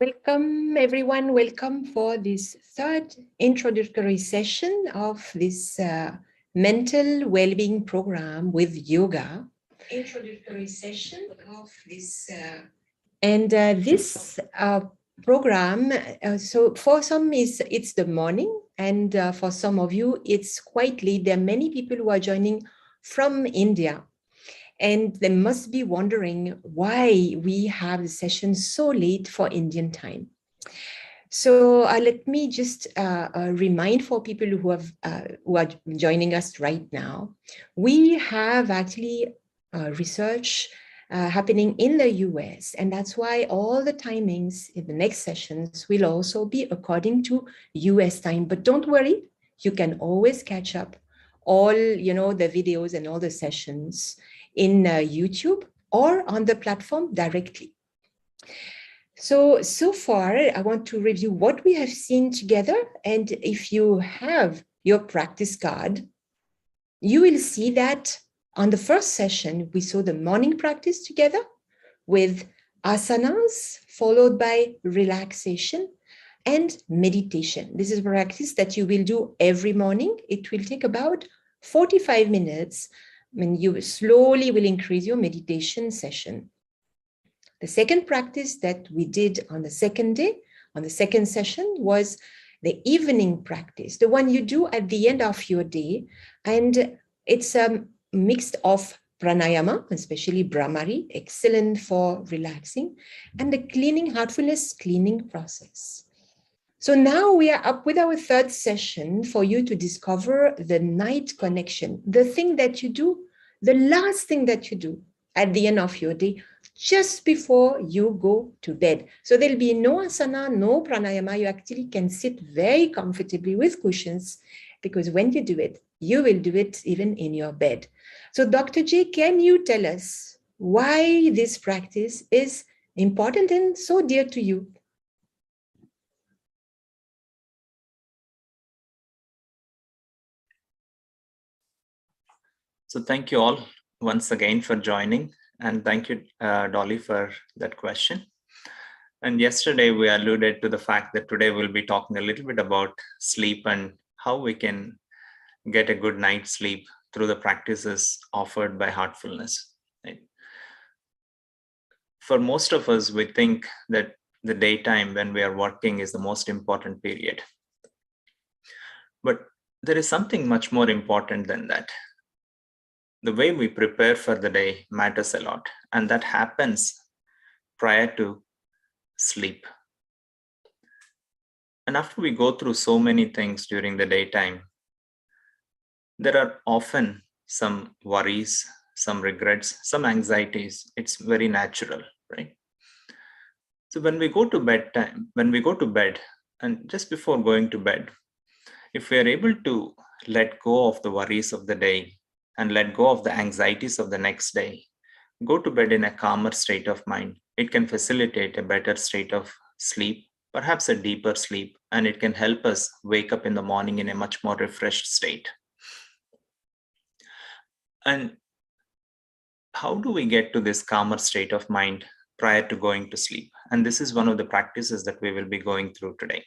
Welcome, everyone. Welcome for this third introductory session of this mental well-being program with yoga. Introductory session of this. This program, so for some it's the morning, and for some of you it's quite late. There are many people who are joining from India. And they must be wondering why we have the session so late for Indian time. So let me just remind for people who are joining us right now, we have actually research happening in the US, and that's why all the timings in the next sessions will also be according to US time. But don't worry, you can always catch up all the videos and all the sessions in YouTube or on the platform directly. So far, I want to review what we have seen together. And if you have your practice card, you will see that on the first session, we saw the morning practice together with asanas, followed by relaxation and meditation. This is a practice that you will do every morning. It will take about 45 minutes. You slowly will increase your meditation session. The second practice that we did on the second day, on the second session, was the evening practice, the one you do at the end of your day. And it's a mix of pranayama, especially Brahmari, excellent for relaxing, and the cleaning, heartfulness cleaning process. So now we are up with our third session for you to discover the night connection, the thing that you do, the last thing that you do at the end of your day, just before you go to bed. So there'll be no asana, no pranayama. You actually can sit very comfortably with cushions, because when you do it, you will do it even in your bed. So Dr. J, can you tell us why this practice is important and so dear to you? So thank you all once again for joining, and thank you, Dolly, for that question. And yesterday we alluded to the fact that today we'll be talking a little bit about sleep and how we can get a good night's sleep through the practices offered by heartfulness. Right? For most of us, we think that the daytime when we are working is the most important period. But there is something much more important than that. The way we prepare for the day matters a lot, and that happens prior to sleep. And after we go through so many things during the daytime, there are often some worries, some regrets, some anxieties. It's very natural, right? So when we go to bed, and just before going to bed, if we are able to let go of the worries of the day and let go of the anxieties of the next day, go to bed in a calmer state of mind, it can facilitate a better state of sleep, perhaps a deeper sleep, and it can help us wake up in the morning in a much more refreshed state. And how do we get to this calmer state of mind prior to going to sleep? And this is one of the practices that we will be going through today.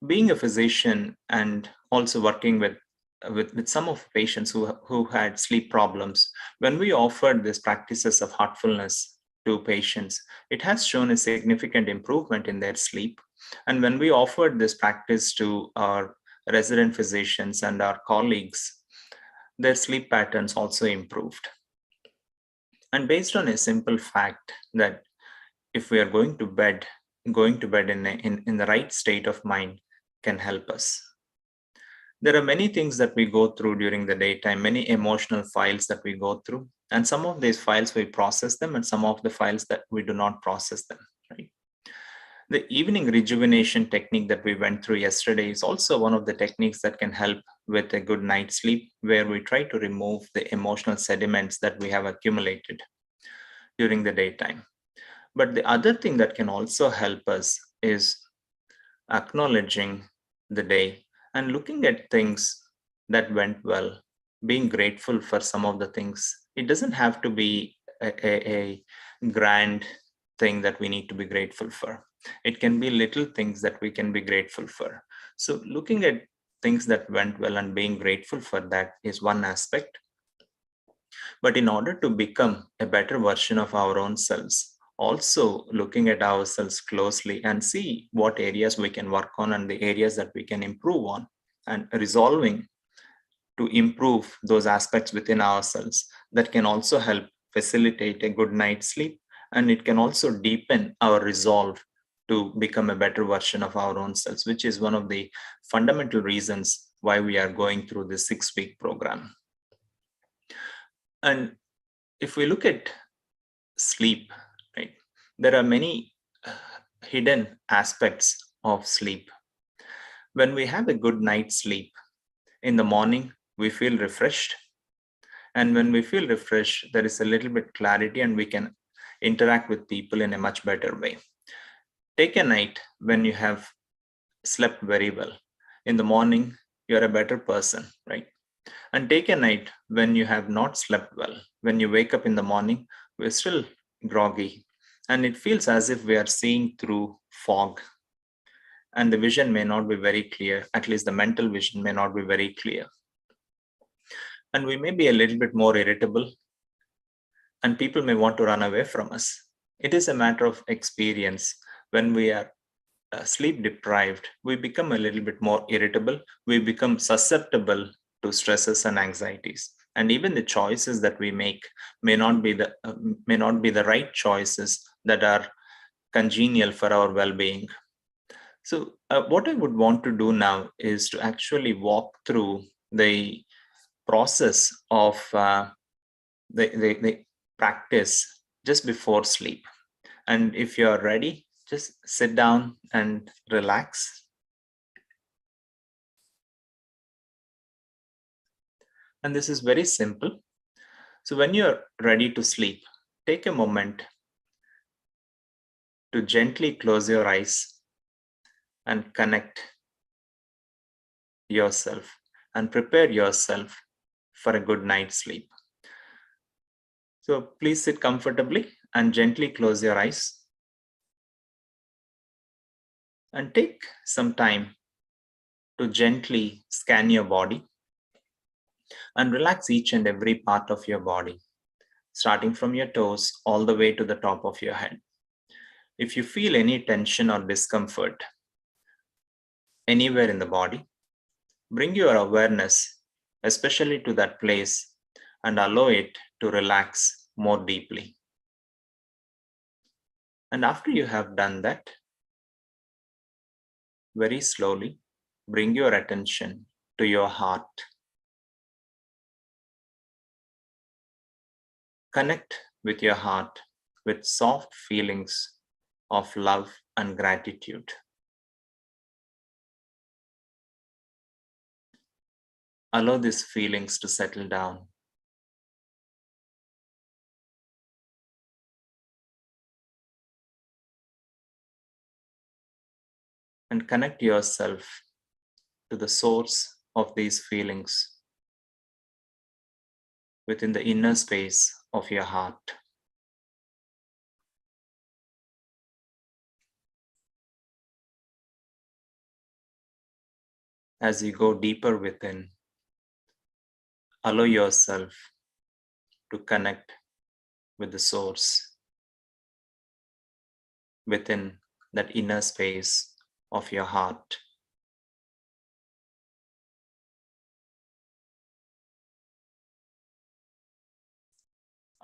Being a physician and also working with some of patients who had sleep problems, when we offered these practices of heartfulness to patients, it has shown a significant improvement in their sleep. And when we offered this practice to our resident physicians and our colleagues, their sleep patterns also improved. And based on a simple fact that if we are going to bed in the right state of mind can help us. There are many things that we go through during the daytime, many emotional files that we go through, and some of these files we process them, and some of the files that we do not process them. Right? The evening rejuvenation technique that we went through yesterday is also one of the techniques that can help with a good night's sleep, where we try to remove the emotional sediments that we have accumulated during the daytime. But the other thing that can also help us is acknowledging the day and looking at things that went well, being grateful for some of the things. It doesn't have to be a grand thing that we need to be grateful for. It can be little things that we can be grateful for. So looking at things that went well and being grateful for that is one aspect. But in order to become a better version of our own selves, also looking at ourselves closely and see what areas we can work on and the areas that we can improve on, and resolving to improve those aspects within ourselves, that can also help facilitate a good night's sleep, and it can also deepen our resolve to become a better version of our own selves, which is one of the fundamental reasons why we are going through this 6-week program. And if we look at sleep, right, there are many hidden aspects of sleep. When we have a good night's sleep, in the morning we feel refreshed, and when we feel refreshed, there is a little bit clarity and we can interact with people in a much better way. Take a night when you have slept very well. In the morning, you're a better person, right? And take a night when you have not slept well. When you wake up in the morning, we're still groggy, and it feels as if we are seeing through fog, and the vision may not be very clear. At least the mental vision may not be very clear. And we may be a little bit more irritable, and people may want to run away from us. It is a matter of experience. When we are sleep deprived, we become a little bit more irritable. We become susceptible to stresses and anxieties. And even the choices that we make may not be the right choices that are congenial for our well-being. So, what I would want to do now is to actually walk through the process of the practice just before sleep. And if you're ready, just sit down and relax. And this is very simple. So, when you're ready to sleep, take a moment to gently close your eyes and connect yourself and prepare yourself for a good night's sleep. So, please sit comfortably and gently close your eyes and take some time to gently scan your body and relax each and every part of your body, starting from your toes all the way to the top of your head. If you feel any tension or discomfort anywhere in the body, bring your awareness, especially to that place, and allow it to relax more deeply. And after you have done that, very slowly bring your attention to your heart. Connect with your heart with soft feelings of love and gratitude. Allow these feelings to settle down. And connect yourself to the source of these feelings within the inner space of your heart. As you go deeper within, allow yourself to connect with the source within that inner space of your heart.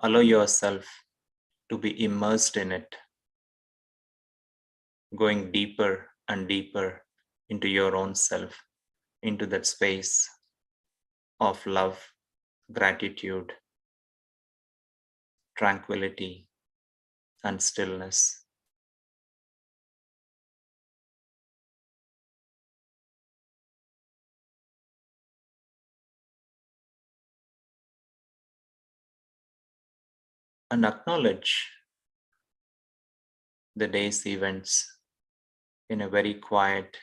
Allow yourself to be immersed in it, going deeper and deeper into your own self, into that space of love, gratitude, tranquility, and stillness. And acknowledge the day's events in a very quiet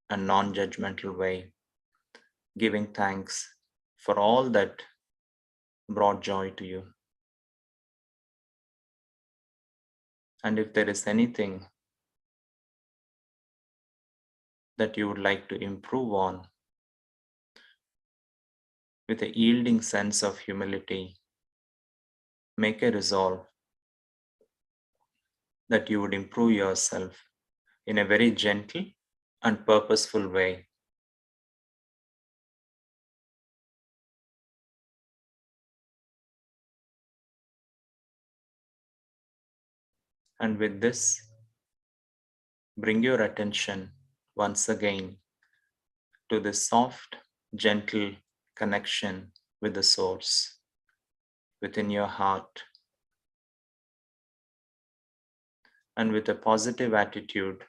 and non judgmental way, giving thanks for all that brought joy to you. And if there is anything that you would like to improve on, with a yielding sense of humility, make a resolve that you would improve yourself in a very gentle and purposeful way. And with this, bring your attention once again to this soft, gentle connection with the source within your heart. And with a positive attitude,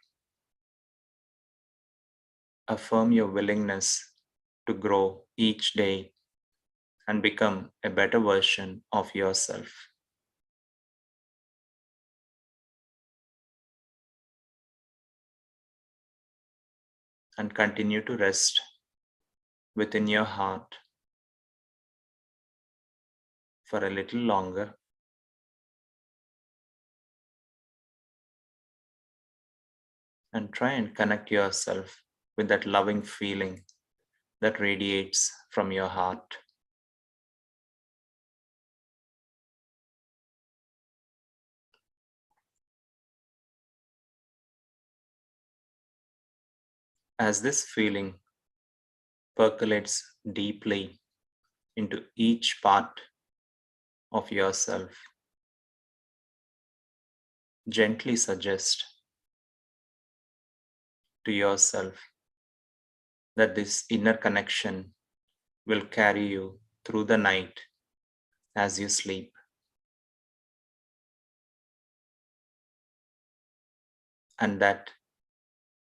affirm your willingness to grow each day and become a better version of yourself. And continue to rest within your heart for a little longer. And try and connect yourself with that loving feeling that radiates from your heart. As this feeling percolates deeply into each part of yourself, gently suggest to yourself that this inner connection will carry you through the night as you sleep, and that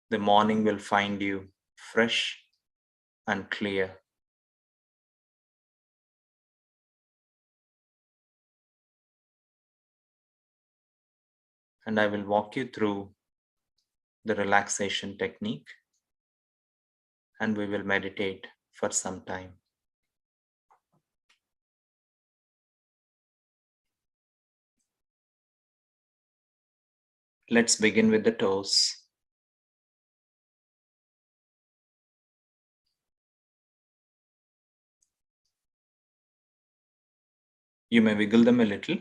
the morning will find you fresh and clear. And I will walk you through the relaxation technique, and we will meditate for some time. Let's begin with the toes. You may wiggle them a little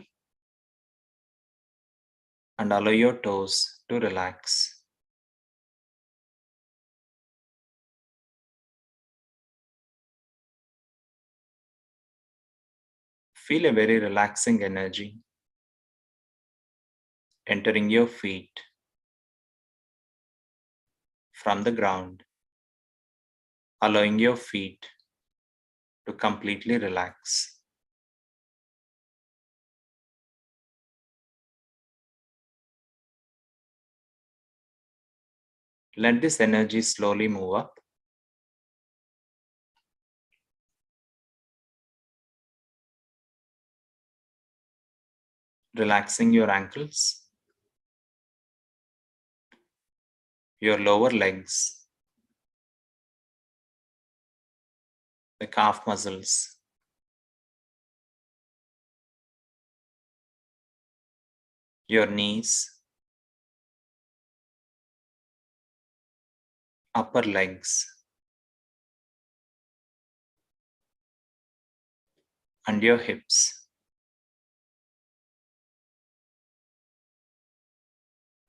and allow your toes to relax. Feel a very relaxing energy entering your feet from the ground, allowing your feet to completely relax. Let this energy slowly move up, relaxing your ankles, your lower legs, the calf muscles, your knees, upper legs, and your hips.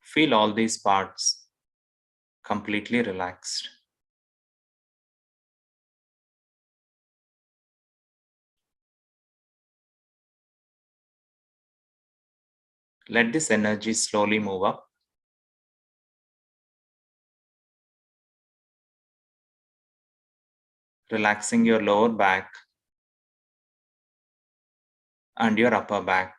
Feel all these parts completely relaxed. Let this energy slowly move up, relaxing your lower back and your upper back.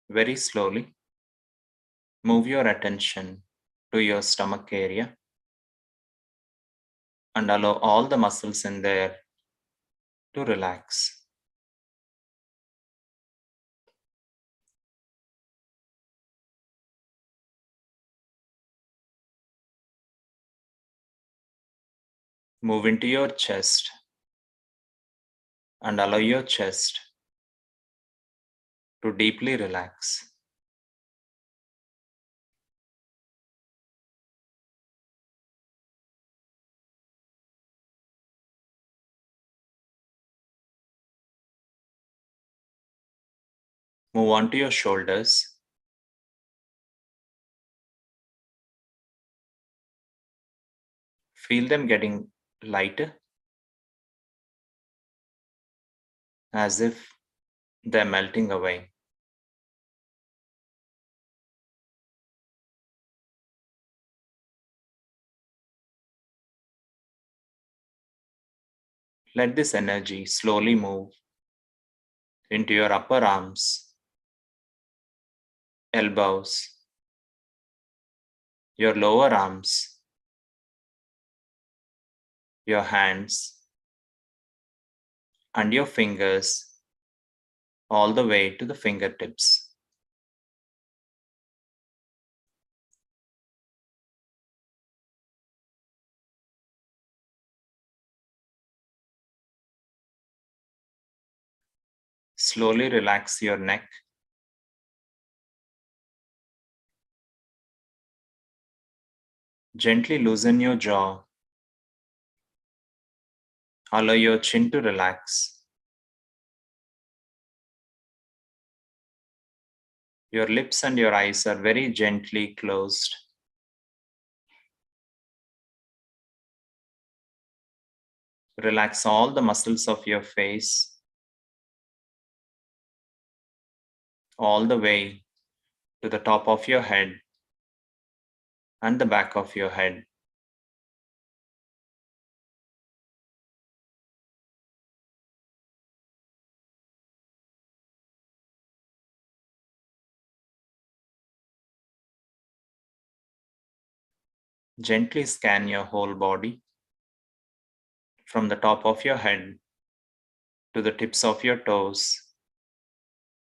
Very slowly, move your attention to your stomach area and allow all the muscles in there to relax. Move into your chest and allow your chest to deeply relax. Move on to your shoulders. Feel them getting lighter, as if they're melting away. Let this energy slowly move into your upper arms, elbows, your lower arms, your hands, and your fingers all the way to the fingertips. Slowly relax your neck. Gently loosen your jaw. Allow your chin to relax. Your lips and your eyes are very gently closed. Relax all the muscles of your face, all the way to the top of your head and the back of your head. Gently scan your whole body from the top of your head to the tips of your toes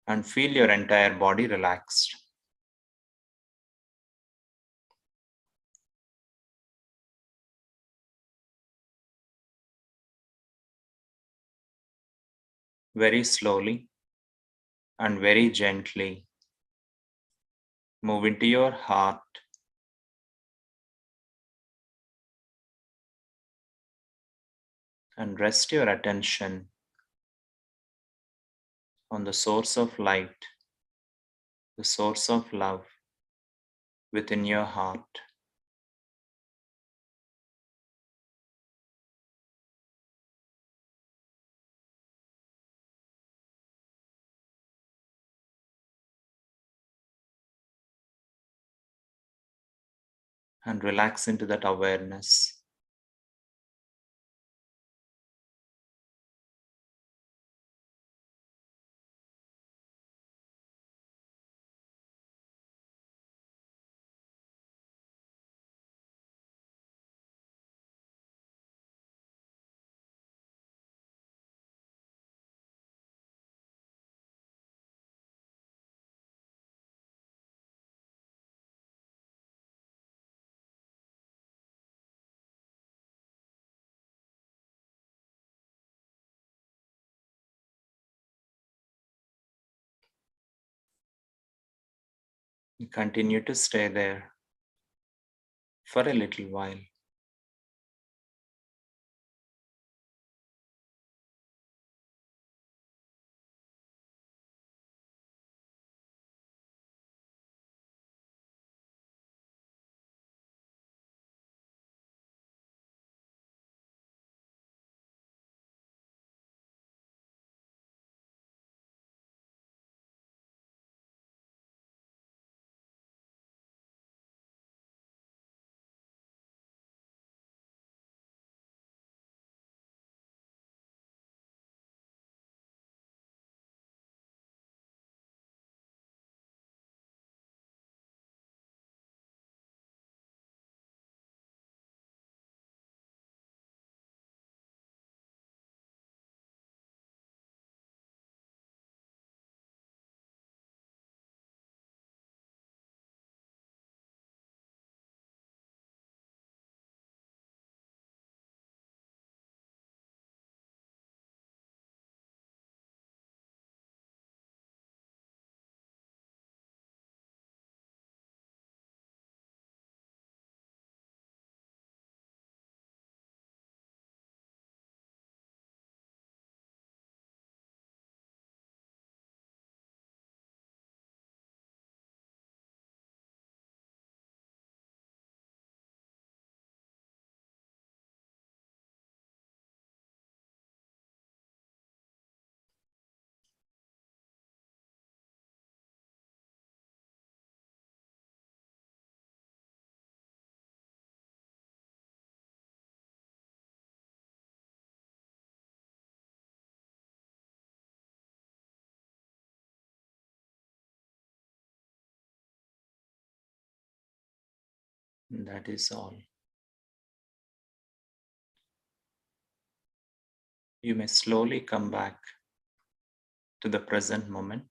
and feel your entire body relaxed. Very slowly and very gently move into your heart and rest your attention on the source of light, the source of love within your heart. And relax into that awareness. Continue to stay there for a little while. That is all. You may slowly come back to the present moment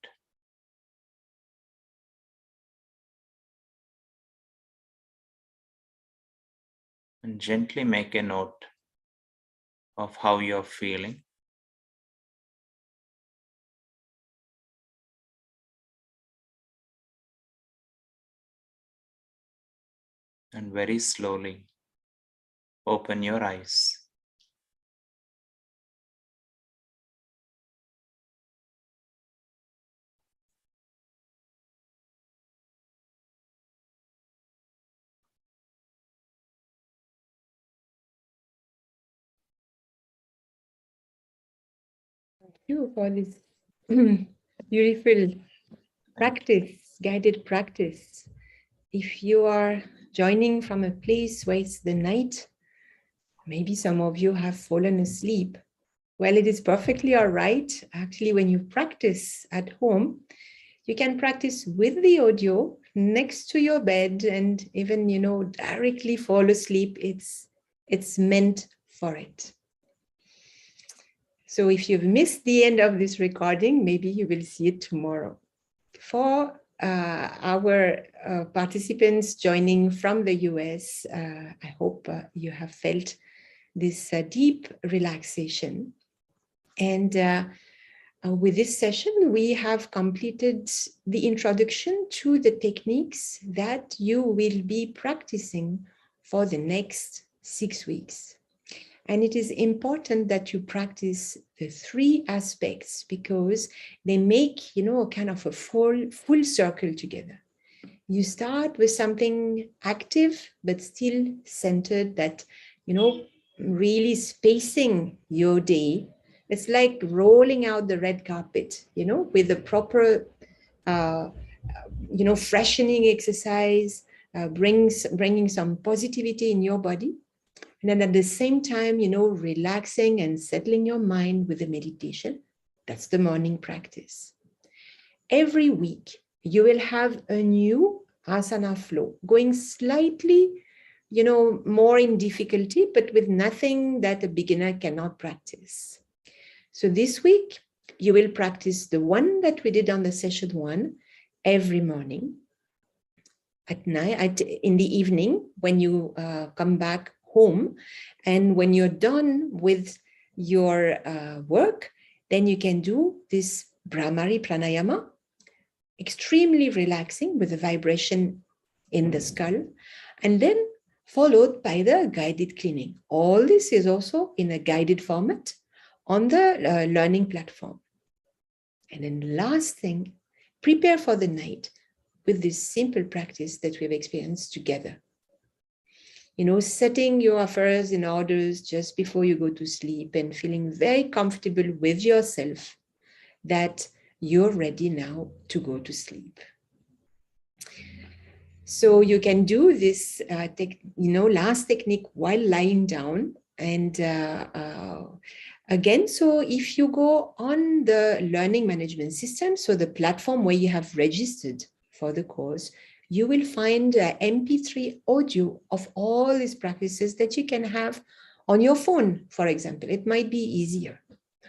and gently make a note of how you're feeling. And very slowly open your eyes. Thank you for this beautiful practice, guided practice. If you are joining from a place where it's the night, maybe some of you have fallen asleep. Well, it is perfectly all right. Actually, when you practice at home, you can practice with the audio next to your bed and even, directly fall asleep. It's meant for it. So if you've missed the end of this recording, maybe you will see it tomorrow. For our participants joining from the US, I hope you have felt this deep relaxation. And with this session, we have completed the introduction to the techniques that you will be practicing for the next 6 weeks. And it is important that you practice the 3 aspects because they make, kind of a full circle together. You start with something active, but still centered that, really spacing your day. It's like rolling out the red carpet, with the proper, freshening exercise, bringing some positivity in your body. And then at the same time, relaxing and settling your mind with the meditation. That's the morning practice. Every week, you will have a new asana flow, going slightly, more in difficulty, but with nothing that a beginner cannot practice. So this week, you will practice the one that we did on the session 1 every morning. At night, in the evening, when you come back home, and when you're done with your work, then you can do this Brahmari Pranayama, extremely relaxing with a vibration in the skull, and then followed by the guided cleaning. All this is also in a guided format on the learning platform. And then the last thing, prepare for the night with this simple practice that we've experienced together. Setting your affairs in orders just before you go to sleep and feeling very comfortable with yourself that you're ready now to go to sleep. So you can do this, last technique while lying down. And again, so if you go on the learning management system, so the platform where you have registered for the course, you will find MP3 audio of all these practices that you can have on your phone, for example. It might be easier.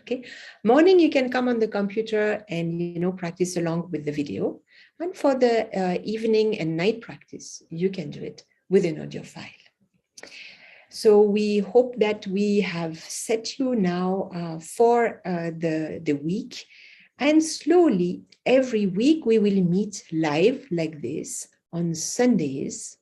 Okay. Morning, you can come on the computer and, practice along with the video. And for the evening and night practice, you can do it with an audio file. So we hope that we have set you now for the week. And slowly, every week, we will meet live like this on Sundays.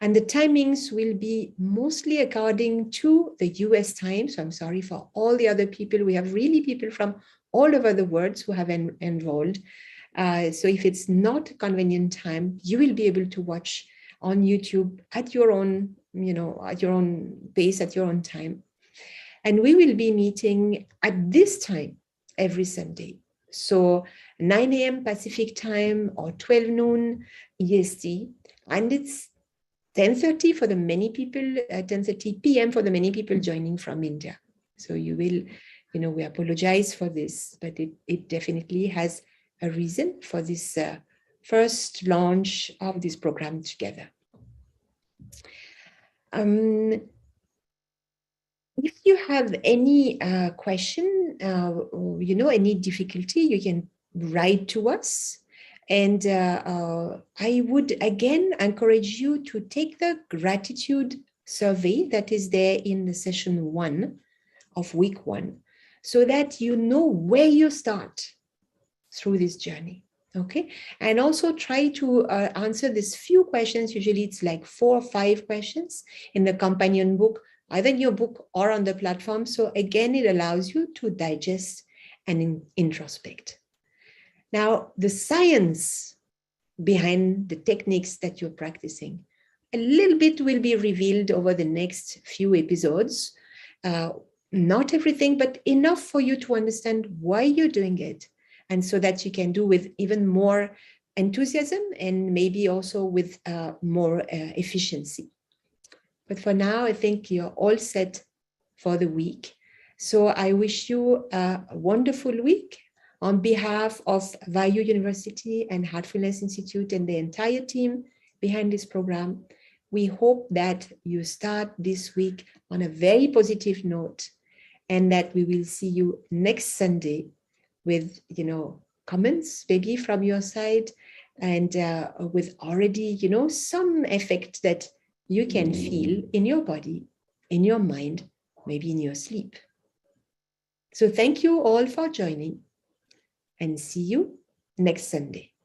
And the timings will be mostly according to the US time. So I'm sorry for all the other people. We have really people from all over the world who have enrolled. So if it's not a convenient time, you will be able to watch on YouTube at your own, at your own pace, at your own time. And we will be meeting at this time every Sunday. So 9 a.m. Pacific time or 12 noon EST. And it's 10:30 for the many people, 10:30 p.m. for the many people joining from India. So you will, we apologize for this, but it definitely has a reason for this first launch of this program together. If you have any question, any difficulty, you can write to us. And I would again encourage you to take the gratitude survey that is there in the session 1 of week 1, so that you know where you start through this journey. Okay. And also try to answer these few questions. Usually it's like 4 or 5 questions in the companion book, either in your book or on the platform. So again, it allows you to digest and introspect. Now, the science behind the techniques that you're practicing, a little bit will be revealed over the next few episodes. Not everything, but enough for you to understand why you're doing it, and so that you can do with even more enthusiasm and maybe also with more efficiency. But for now, I think you're all set for the week. So I wish you a wonderful week. On behalf of Value University and Heartfulness Institute and the entire team behind this program, we hope that you start this week on a very positive note, and that we will see you next Sunday with, comments maybe from your side, and with already, some effect that you can feel in your body, in your mind, maybe in your sleep. So thank you all for joining, and see you next Sunday.